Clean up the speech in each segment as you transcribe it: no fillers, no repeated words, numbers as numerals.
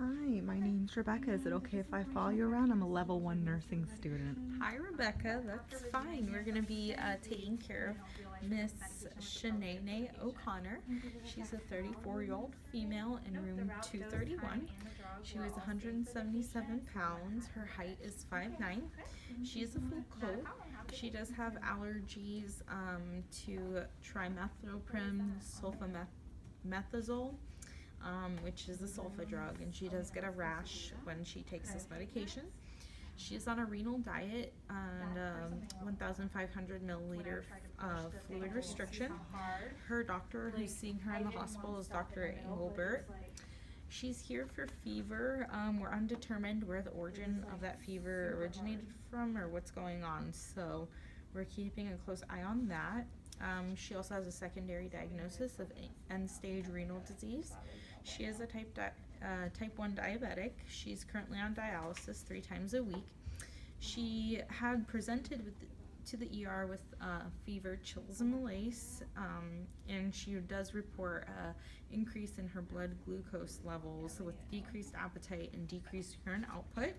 Hi, my name's Rebecca. Is it okay if I follow you around? I'm a level 1 nursing student. Hi, Rebecca. That's fine. We're going to be taking care of Miss Shanae O'Connor. She's a 34-year-old female in room 231. She weighs 177 pounds. Her height is 5'9". She is a full coat. She does have allergies to trimethoprim, sulfamethoxazole, which is a sulfa drug, and she does get a rash when she takes this medication. She is on a renal diet and 1,500 milliliter fluid restriction. Her doctor who's seeing her in the hospital is Dr. Engelbert. She's here for fever. We're undetermined where the origin of that fever originated from or what's going on, so we're keeping a close eye on that. She also has a secondary diagnosis of end-stage renal disease. She is a type 1 diabetic. She's currently on dialysis 3 times a week. She had presented to the ER with fever, chills, and malaise, and she does report an increase in her blood glucose levels with decreased appetite and decreased urine output.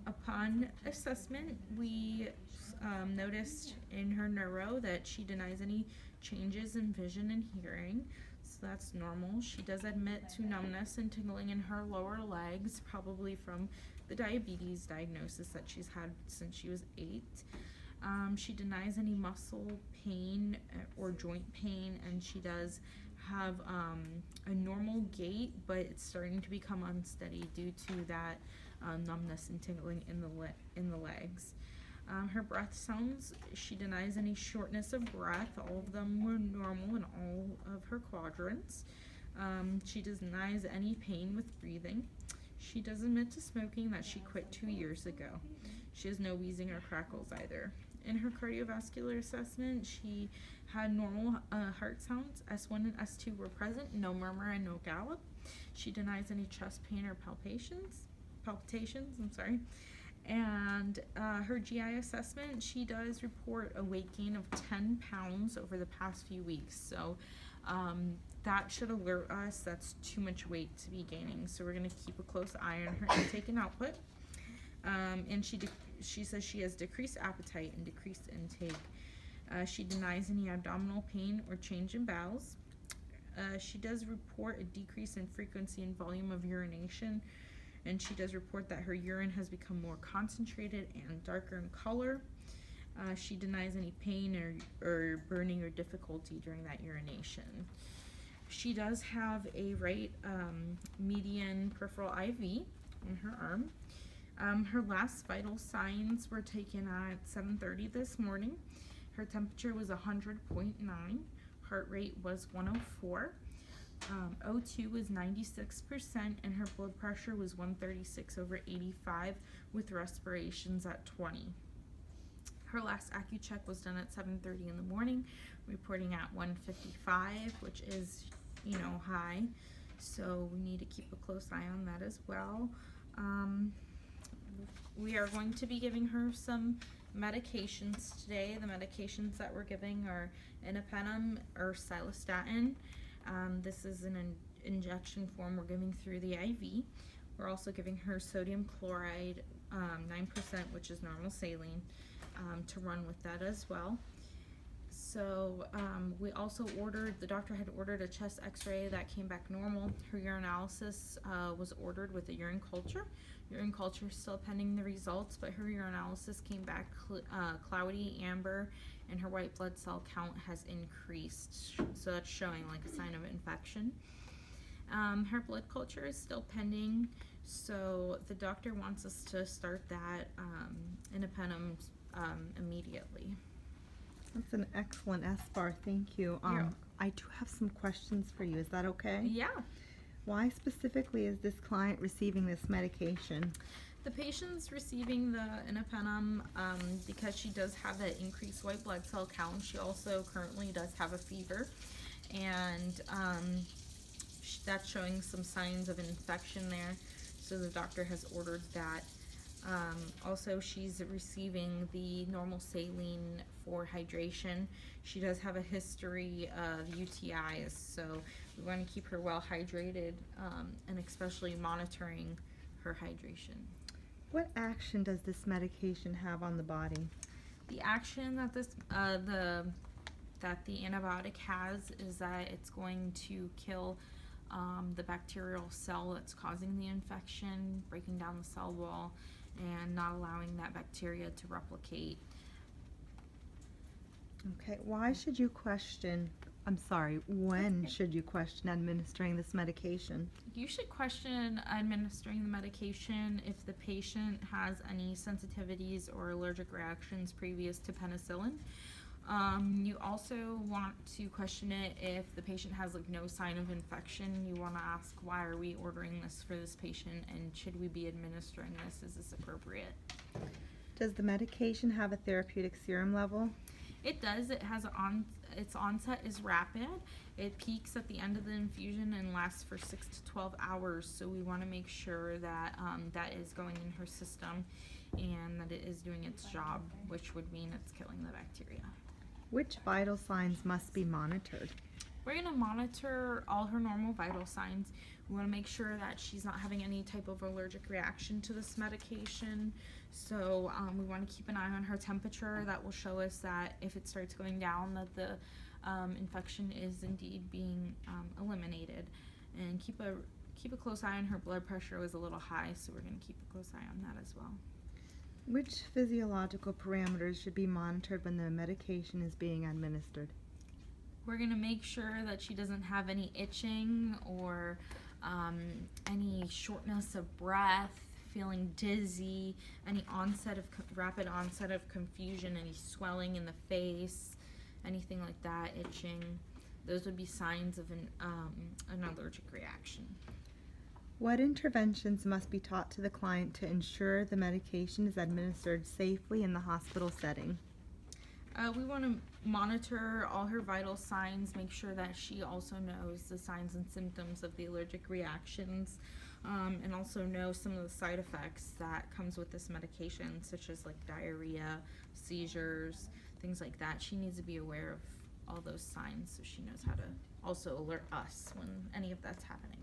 Upon assessment, we noticed in her neuro that she denies any changes in vision and hearing, so that's normal. She does admit to numbness and tingling in her lower legs, probably from the diabetes diagnosis that she's had since she was 8. She denies any muscle pain or joint pain, and she does have a normal gait, but it's starting to become unsteady due to that numbness and tingling in the legs. Her breath sounds, she denies any shortness of breath. All of them were normal in all of her quadrants. She denies any pain with breathing. She does admit to smoking that she quit 2 years ago. She has no wheezing or crackles either. In her cardiovascular assessment, she had normal heart sounds. S1 and S2 were present, no murmur and no gallop. She denies any chest pain or palpitations. And her GI assessment, she does report a weight gain of 10 pounds over the past few weeks. So that should alert us that's too much weight to be gaining. So we're going to keep a close eye on her intake and output. And she says she has decreased appetite and decreased intake. She denies any abdominal pain or change in bowels. She does report a decrease in frequency and volume of urination, and she does report that her urine has become more concentrated and darker in color. She denies any pain or burning or difficulty during that urination. She does have a right median peripheral IV in her arm. Her last vital signs were taken at 7:30 this morning. Her temperature was 100.9. Heart rate was 104. O2 was 96%, and her blood pressure was 136/85 with respirations at 20. Her last AccuCheck was done at 7:30 in the morning, reporting at 155, which is, high. So we need to keep a close eye on that as well. We are going to be giving her some medications today. The medications that we're giving are imipenem or Cilastatin. This is an injection form we're giving through the IV. We're also giving her sodium chloride, 9%, which is normal saline, to run with that as well. So we also the doctor had ordered a chest x-ray that came back normal. Her urinalysis was ordered with a urine culture. Urine culture is still pending the results, but her urinalysis came back cloudy, amber, and her white blood cell count has increased. So that's showing like a sign of infection. Her blood culture is still pending, so the doctor wants us to start that imipenem immediately. That's an excellent SBAR. Thank you. I do have some questions for you. Is that okay? Yeah. Why specifically is this client receiving this medication? The patient's receiving the imipenem because she does have that increased white blood cell count. She also currently does have a fever, and that's showing some signs of infection there. So the doctor has ordered that Also, she's receiving the normal saline for hydration. She does have a history of UTIs, so we want to keep her well hydrated, and especially monitoring her hydration. What action does this medication have on the body? The action that the antibiotic has is that it's going to kill the bacterial cell that's causing the infection, breaking down the cell wall, and not allowing that bacteria to replicate. Okay, when should you question administering this medication? You should question administering the medication if the patient has any sensitivities or allergic reactions previous to penicillin. You also want to question it if the patient has like no sign of infection. You want to ask, why are we ordering this for this patient, and should we be administering this? Is this appropriate? Does the medication have a therapeutic serum level? It does. It has its onset is rapid. It peaks at the end of the infusion and lasts for 6 to 12 hours. So we want to make sure that that is going in her system and that it is doing its job, which would mean it's killing the bacteria. Which vital signs must be monitored? We're going to monitor all her normal vital signs. We want to make sure that she's not having any type of allergic reaction to this medication. So we want to keep an eye on her temperature. That will show us that if it starts going down, that the infection is indeed being eliminated. And keep a close eye on her blood pressure. It was a little high, so we're going to keep a close eye on that as well. Which physiological parameters should be monitored when the medication is being administered? We're going to make sure that she doesn't have any itching or any shortness of breath, feeling dizzy, any rapid onset of confusion, any swelling in the face, anything like that, itching. Those would be signs of an allergic reaction. What interventions must be taught to the client to ensure the medication is administered safely in the hospital setting? We want to monitor all her vital signs, make sure that she also knows the signs and symptoms of the allergic reactions, and also know some of the side effects that comes with this medication, such as like diarrhea, seizures, things like that. She needs to be aware of all those signs so she knows how to also alert us when any of that's happening.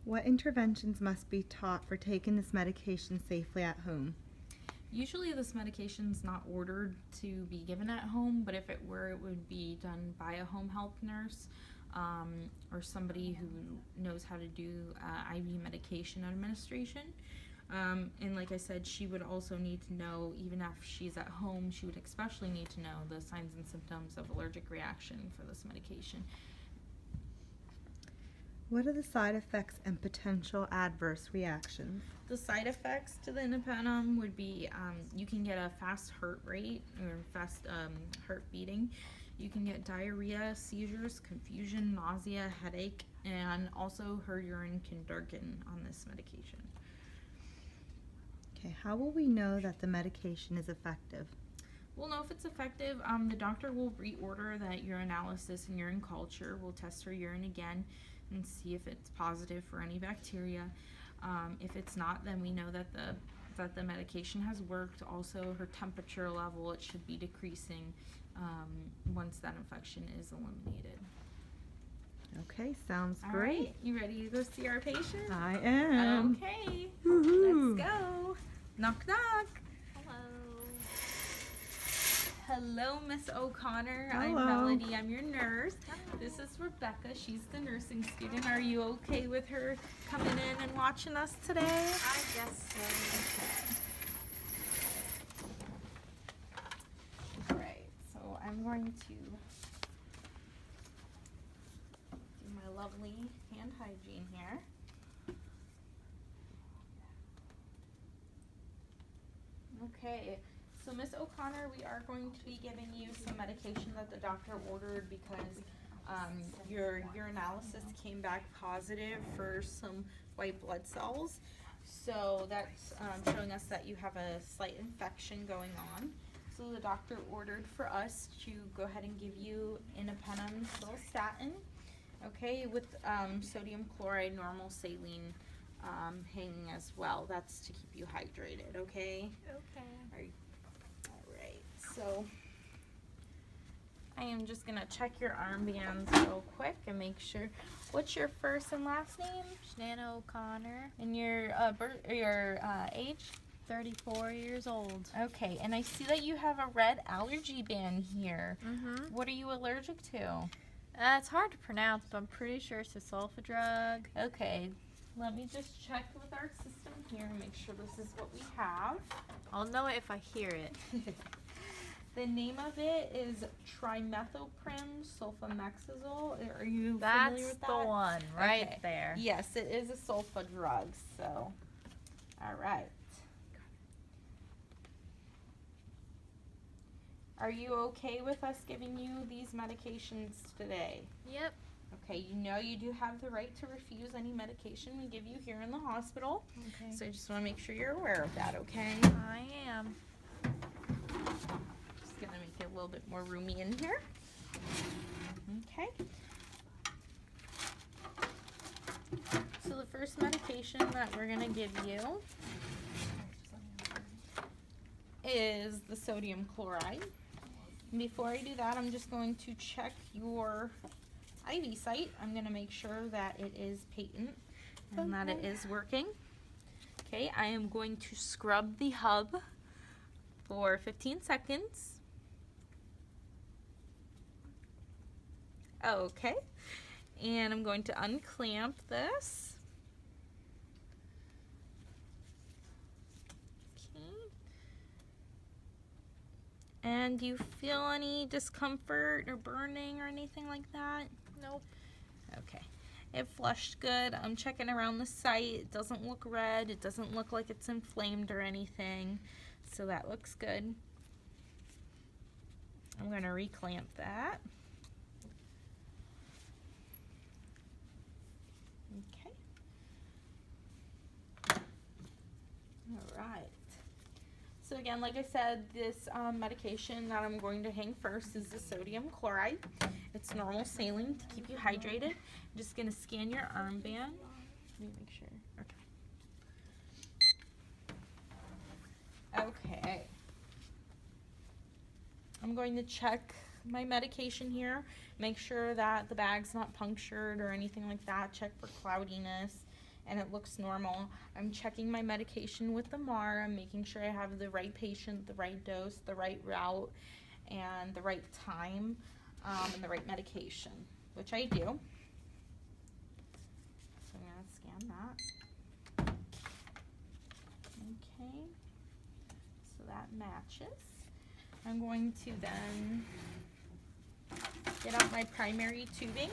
What interventions must be taught for taking this medication safely at home? Usually this medication is not ordered to be given at home, but if it were, it would be done by a home health nurse or somebody who knows how to do IV medication administration. And like I said, she would also need to know, even if she's at home, she would especially need to know the signs and symptoms of allergic reaction for this medication. What are the side effects and potential adverse reactions? The side effects to the imipenem would be you can get a fast heart rate or fast heart beating. You can get diarrhea, seizures, confusion, nausea, headache, and also her urine can darken on this medication. Okay, how will we know that the medication is effective? We'll know if it's effective. The doctor will reorder that urinalysis and urine culture. We'll test her urine again and see if it's positive for any bacteria. If it's not, then we know that the medication has worked. Also, her temperature level, it should be decreasing once that infection is eliminated. Okay, sounds All great. right, you ready to go see our patient? I am. Okay, Woohoo. let's go. Knock, knock. Hello, Miss O'Connor. Hello. I'm Melody. I'm your nurse. This is Rebecca. She's the nursing student. Are you okay with her coming in and watching us today? I guess so. Okay. All right. So I'm going to do my lovely hand hygiene here. Okay. So Miss O'Connor, we are going to be giving you some medication that the doctor ordered because your urinalysis came back positive for some white blood cells. So that's showing us that you have a slight infection going on. So the doctor ordered for us to go ahead and give you imipenem Cilastatin, okay, with sodium chloride normal saline hanging as well. That's to keep you hydrated, okay? Okay. Alright, so I am just gonna check your armbands real quick and make sure. What's your first and last name? Shanna O'Connor, And your age? 34 years old. Okay, and I see that you have a red allergy band here. Mm-hmm. What are you allergic to? It's hard to pronounce, but I'm pretty sure it's a sulfa drug. Okay, let me just check with our system here and make sure this is what we have. I'll know it if I hear it. The name of it is trimethoprim sulfamethoxazole. Are you familiar That's with the that? one right Okay. there. Yes, it is a sulfa drug, so. Alright. Are you okay with us giving you these medications today? Yep. Okay, you know you do have the right to refuse any medication we give you here in the hospital. Okay. So I just want to make sure you're aware of that, okay? I am. Just gonna make it a little bit more roomy in here. Okay. So the first medication that we're gonna give you is the sodium chloride. And before I do that, I'm just going to check your IV site. I'm gonna make sure that it is patent and that it is working. Okay, I am going to scrub the hub for 15 seconds. Okay, and I'm going to unclamp this. Okay. And do you feel any discomfort or burning or anything like that? Nope. Okay. It flushed good. I'm checking around the site. It doesn't look red. It doesn't look like it's inflamed or anything. So that looks good. I'm going to reclamp that. Okay. All right. So again, like I said, this medication that I'm going to hang first is the sodium chloride. It's normal saline to keep you hydrated. I'm just going to scan your armband. Let me make sure. Okay. Okay. I'm going to check my medication here. Make sure that the bag's not punctured or anything like that. Check for cloudiness. And it looks normal. I'm checking my medication with the MAR. I'm making sure I have the right patient, the right dose, the right route, and the right time, and the right medication, which I do. So I'm going to scan that. Okay. So that matches. I'm going to then get out my primary tubing.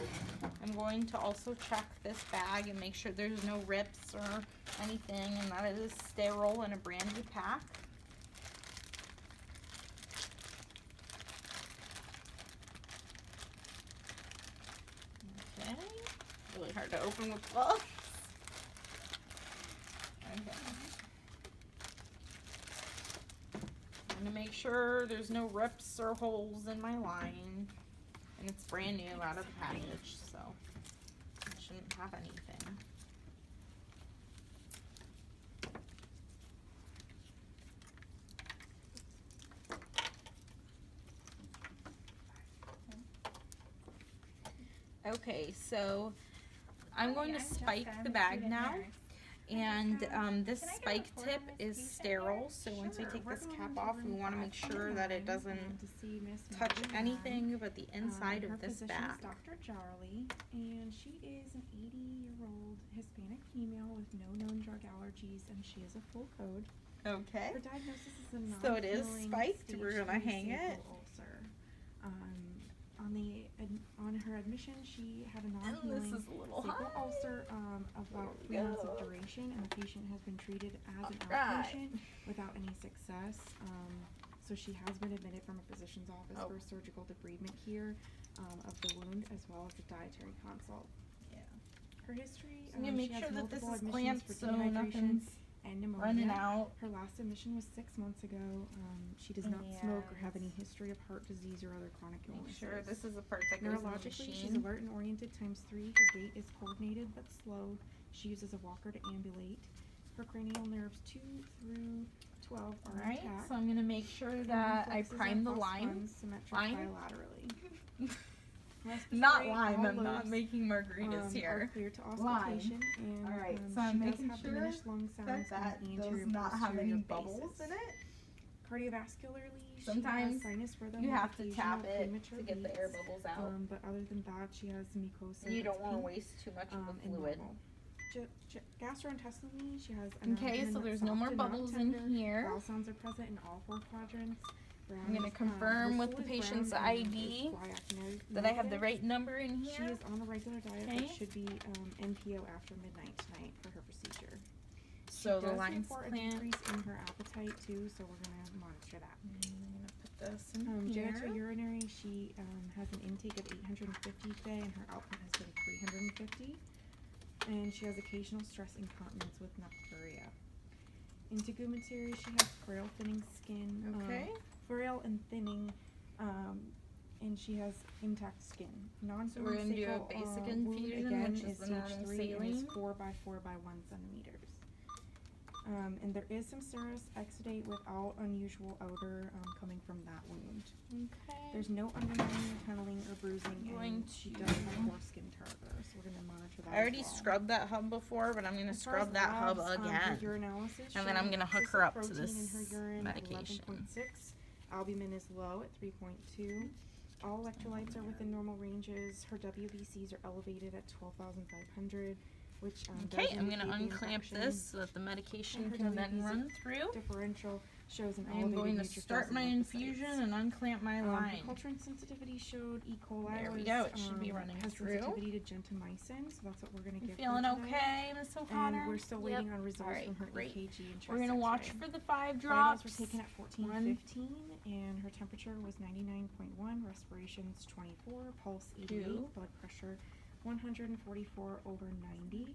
I'm going to also check this bag and make sure there's no rips or anything and that it is sterile in a brand new pack. Okay. Really hard to open with gloves. Okay. I'm gonna make sure there's no rips or holes in my line. And it's brand new out of the package, so it shouldn't have anything. Okay, so I'm going to spike the bag now. And this spike tip is sterile, so once we take this cap off, we want to make sure that it doesn't touch anything but the inside of this bag. Dr. Jarley, and she is an 80-year-old Hispanic female with no known drug allergies, and she is a full code. Okay. Her diagnosis is a So it is non-healing spiked. stage We're gonna 3 hang it. sacral ulcer. On her admission, she had a non-healing this is a little sacral high. ulcer of about 3 months of duration, and the patient has been treated as an Alright. outpatient without any success. So she has been admitted from a physician's office Oh. for surgical debridement here of the wound, as well as a dietary consult. Yeah. Her history, So you make she has sure that this multiple is admissions clamped for so dehydration nothing's and pneumonia. running out. Her last admission was 6 months ago. She does not smoke or have any history of heart disease or other chronic Make illnesses. sure this is the part that goes in the Neurologically, she's machine. alert and oriented *3. Her gait is coordinated but slow. She uses a walker to ambulate. Her cranial nerves 2 through 12 are Alright, intact. so I'm gonna make sure that I Reflexes prime the are lime. cross-spun, symmetric Lime? bilaterally. Not Respiratory, lime, all I'm not lobes, making margaritas are here. clear to Lime. auscultation, and Alright, so I'm she does making have sure diminished lung sounds That on the does anterior not have any posterior bubbles basis. in it. Cardiovascularly, Sometimes she has sinus rhythm You with have to occasional tap it premature to get the air beats. bubbles out. But other than that, she has mucosa. You don't that's want to pink, waste too much of the and fluid. normal. Gastrointestinally, she has Okay, so there's no more bubbles in here. Bowel sounds are present in all 4 quadrants. I'm gonna confirm with the patient's ID that I have the right number in She here. is on a regular diet, Okay. but should be NPO after midnight tonight for her procedure. So She the does line's report a plant. decrease in her appetite too, so we're gonna monitor that. I'm gonna put this in here. Genitourinary, she has an intake of 850 today, and her output has been 350. And she has occasional stress incontinence with nocturia. Integumentary, she has frail thinning skin. Okay. Frail and thinning, and she has intact skin. So we're gonna do a basic infusion, again, which is the stage normal 3 and is saline. 4 by 4 by 1 centimeters. And there is some serous exudate without unusual odor coming from that wound. Okay. There's no undermining or tunneling or bruising, Going and she to- does have foreskin tartar, so we're gonna monitor that. I already as well. scrubbed that hub before, but I'm gonna As far as scrub that hub labs, her again. urinalysis And then I'm showed gonna hook excessive her up to protein this in her urine at medication. 11.6. Albumin is low at 3.2. All electrolytes are within normal ranges. Her WBCs are elevated at 12,500, which Okay, does I'm gonna indicate the unclamp infection. this so that the medication And her can then WBC run through. Differential shows an I am elevated going to neutrophils start and my lymphocytes. infusion and unclamp my Her line. culture and sensitivity showed E. coli. There we was, go, it should be running has through. sensitivity to gentamicin, so that's what we're gonna You give feeling her today. okay, Miss O'Connor? And we're still Yep. waiting on results Alright, from her great. EKG and chest We're gonna watch X-ray. for the 5 Vitals drops. were taken at 14:15, and her temperature was 99.1, respirations 24, pulse 88, 2. blood pressure 144 over 90.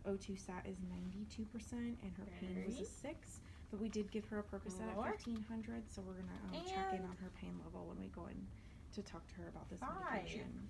O2 sat is 92%, and her pain was a 6. But we did give her a Percocet at Lower. 1500, so we're gonna check in And- on her pain level when we go in to talk to her about this 5. medication.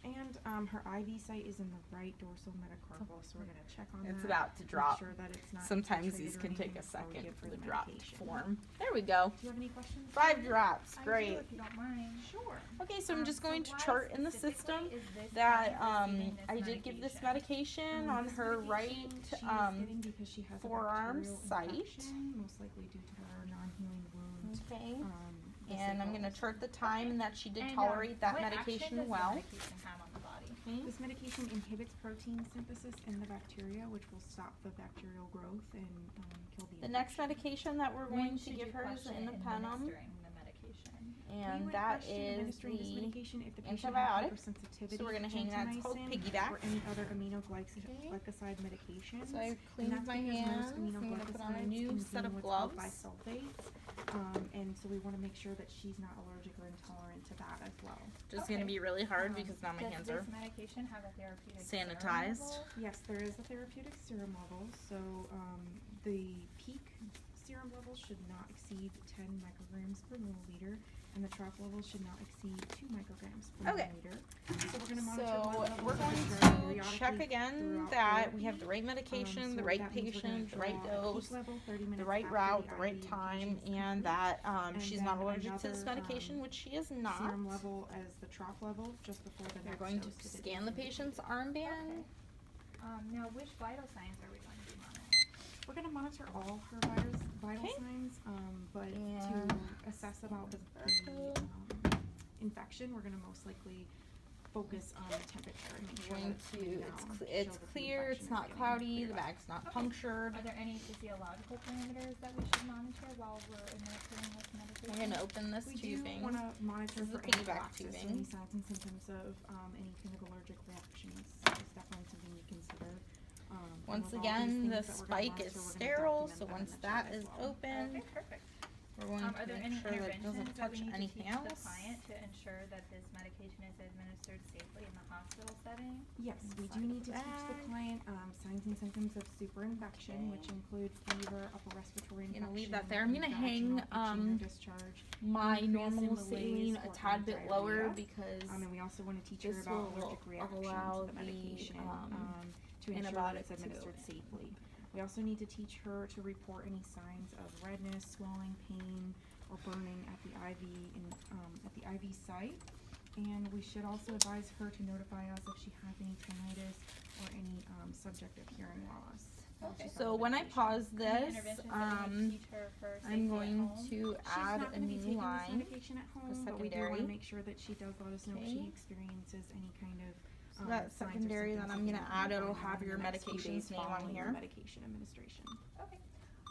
And her IV site is in the right dorsal metacarpal, so we're gonna check on that. It's about to make drop. sure that it's not Sometimes infiltrated these or can take anything a before we second give for her the drop to medication. form. There we go. Do you have any questions? 5 drops, I great. do, if you don't mind. Sure. Okay, so I'm just So going to why chart in the specifically system is this that client receiving this I did give this medication? medication on This her medication right she is getting because she has a forearm bacterial site. infection, most likely due to her non-healing wound. Okay. The And I'm sickle. gonna chart the time and that she did And, tolerate that what medication action does the well. medication have on the body? Okay. This medication inhibits protein synthesis in the bacteria, which will stop the bacterial growth and kill the The next infection. medication that we're When going to should give you her is question the Independum, administering the medication? We and would that question is administering this the medication if the patient antibiotic. had hypersensitivity So we're gonna to hang that. It's called gentamicin Piggyback. or any other aminoglycoside medications. So I And cleaned that's my because most hands. I'm gonna put on a aminoglycosides new contain set of what's called gloves. bisulfates, and so we want to make sure that she's not allergic or intolerant to that as well. Just Okay. gonna be really hard because now my Does hands this are medication have a therapeutic serum sanitized. level? Yes, there is a therapeutic serum level, so the peak serum level should not exceed 10 micrograms per milliliter, and the trough level should not exceed 2 micrograms per Okay. milliliter. So we're going to monitor So blood levels we're going temperature to periodically check again throughout that we have therapy. the right medication, the So right that means we're gonna patient, the right draw a peak dose, level 30 the minutes right after route, the IV right time, infusion's and complete. that And she's then not allergic to this another, medication, which she is not. Serum level as the trough level just before the We're next going to dose is scan the indicated. patient's armband. Now, which vital signs are we going to be monitoring? We're going to monitor all her vital Okay. signs, but And to assess about the infection, we're going to most likely focus on the temperature and make sure Going that it's to, coming it's, down, cl- show it's that the clear, infection it's is not getting cloudy, the cleared up. bag's not Okay. punctured. Are there any physiological parameters that we should monitor while we're administering this medication? We're gonna open this We tubing. do want to monitor This is for the piggyback anaphylaxis, so tubing. any signs and symptoms of anything of allergic reactions is definitely something we consider. And Once with all again, these the things that we're gonna spike monitor, is we're gonna sterile, document so that in once the that chart as is well. open, Okay, perfect. we're going Are to there make any sure that it interventions doesn't that touch we need to anything teach the else. client to ensure that this medication is administered safely in the hospital setting? Yes, we do need to teach the client signs and symptoms of superinfection, which include fever, upper respiratory I'm infection. gonna leave that there. I'm gonna vaginal hang, itching or discharge. My Pancreas normal and malaise saline a or tad bit lower diarrhea. because And we also want to teach her this about will allergic reaction allow to the the, medication. to ensure that antibiotic it's to. administered safely. We also need to teach her to report any signs of redness, swelling, pain, or burning at the IV site. And we should also advise her to notify us if she has any tinnitus or any subjective hearing loss. while Okay. she's on So when I medication. pause Any this, interventions that we need to teach her for safety I'm at going home? to She's add not a gonna be new taking this line. medication at home, but we do secondary. wanna make sure that she does let us know if she Okay. experiences any kind of So that signs or secondary that symptoms I'm that gonna we add, can it'll find out have in your the next few medication's days name on following the here. medication administration. Okay.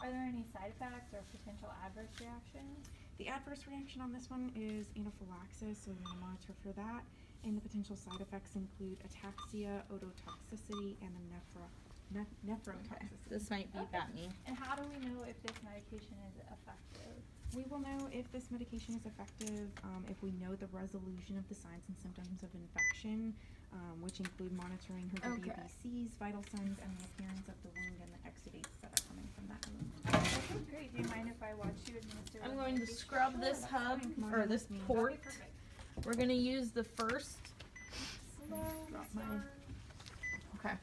Are there any side effects or potential adverse reactions? The adverse reaction on this one is anaphylaxis, so we want to monitor for that. And the potential side effects include ataxia, ototoxicity, and the nephrotoxicity. This might be Okay. about me. And how do we know if this medication is effective? We will know if this medication is effective if we know the resolution of the signs and symptoms of infection, which include monitoring her Okay. WBCs, vital signs, and the appearance of the wound and the exudates that are coming from that wound. Okay, great. Do you mind if I watch you administer I'm the going to medication? scrub Sure, this that's hub, fine. Come on or in this with me. port. Okay, perfect. We're gonna use the first. Drop my- Okay.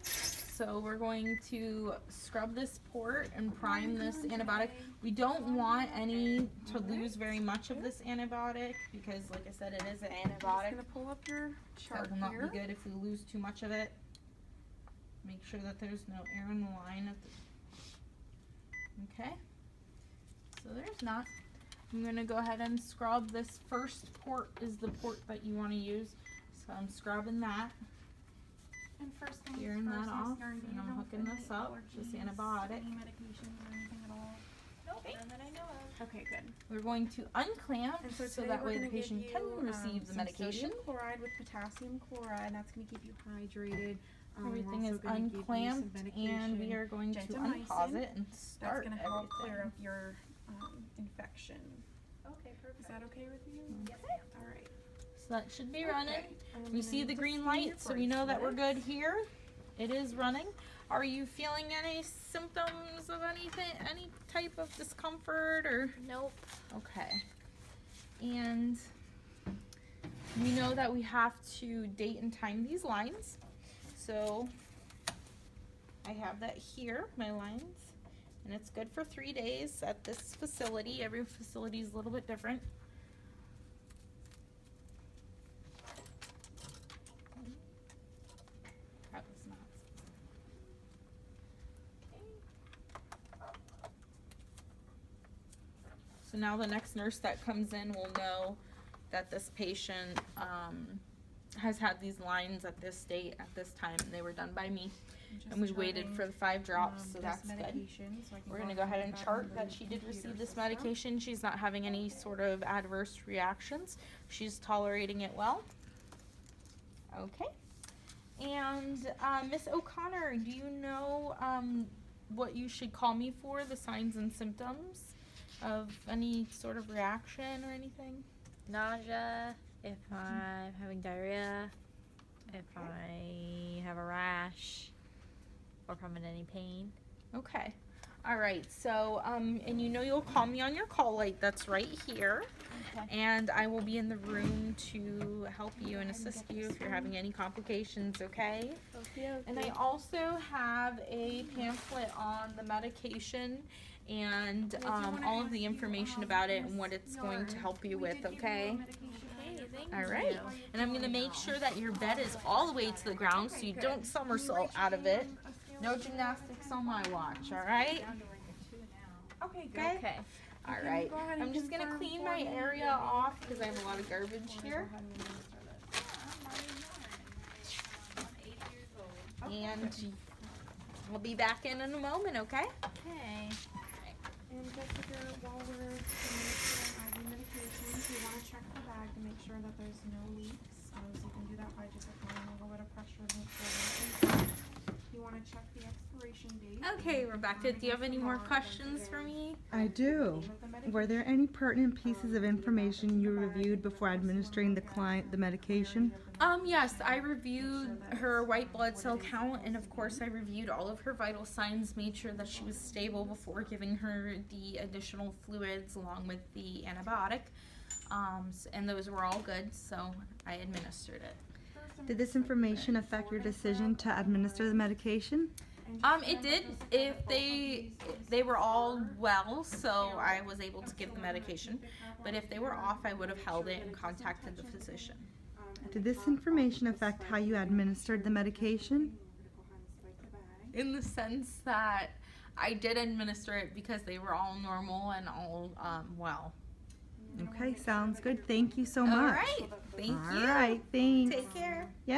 So we're going to scrub this port and prime this antibiotic. We don't want any to lose very much of this antibiotic because, like I said, it is an I'm just antibiotic. gonna pull up your chart That will not here. be good if we lose too much of it. Make sure that there's no air in the line at the. Okay. So there's not. I'm gonna go ahead and scrub this first port is the port that you want to use. So I'm scrubbing that. And first things Clearing first, that Miss off, Nern, do and you I'm know hooking if this any up, allergies, this antibiotic. any medications or anything at all? Nope, none that I know of. Okay, good. We're going to unclamp And so so today that we're way the gonna give patient you, can receive the some medication. sodium chloride with potassium chloride. That's gonna keep you hydrated. We're Everything also is gonna give you some unclamped, and we medication. are going to gentamicin. unpause it and That's start gonna help clear everything. up your infection. Okay, perfect. Is that okay with you? Yes. All right. So that should be running. Okay. And We then see the just green scan your light, so we know that we're good bracelets. here. It is running. Are you feeling any symptoms of anything, any type of discomfort or? Nope. Okay. And we know that we have to date and time these lines. So I have that here, my lines, and it's good for 3 days at this facility. Every facility is a little bit different. That was not. So now the next nurse that comes in will know that this patient has had these lines at this date, at this time, and they were done by me. Just And we waited charting, for the 5 drops, so this that's good. medication, so I can We're gonna ahead go ahead and and put chart on that the she did computer receive this system. medication. She's not having any sort of adverse reactions. She's tolerating it well. Okay. And Miss O'Connor, do you know what you should call me for, the signs and symptoms of any sort of reaction or anything? Nausea, if I'm having diarrhea, if I have a rash, or if I'm in any pain. Okay. All right. So, and you know you'll call me on your call light that's right here. Okay. And I will be in the room to help you and assist you if you're having any complications, okay? And I also have a pamphlet on the medication and all of the information about it and what it's going to help you with, okay? All right. And I'm going to make sure that your bed is all the way to the ground so you don't somersault out of it. No gymnastics on my watch, all right? Down to like a 2 now. Okay, good. Okay. All Can you right. go ahead and I'm just going to confirm clean for my me area your- off because I have a lot of garbage here. I'm 80 years old. And I'll be back in a moment, okay? Okay. And Jessica, while we're administering IV medications, we want to check the bag to make sure that there's no leaks. So you can do that by just applying a little bit of pressure to make sure that it's. You want to check the expiration date. Okay, Rebecca, do you have any more questions for me? I do. Were there any pertinent pieces of information you reviewed before administering the client the medication? Yes, I reviewed her white blood cell count, and of course I reviewed all of her vital signs, made sure that she was stable before giving her the additional fluids along with the antibiotic. And those were all good, so I administered it. Did this information affect your decision to administer the medication? It did. If they were all well, so I was able to give the medication. But if they were off, I would have held it and contacted the physician. Did this information affect how you administered the medication? In the sense that I did administer it because they were all normal and all well. Okay, sounds good. Thank you so much. All right. Thank you. All right, thanks. Take care. Yep.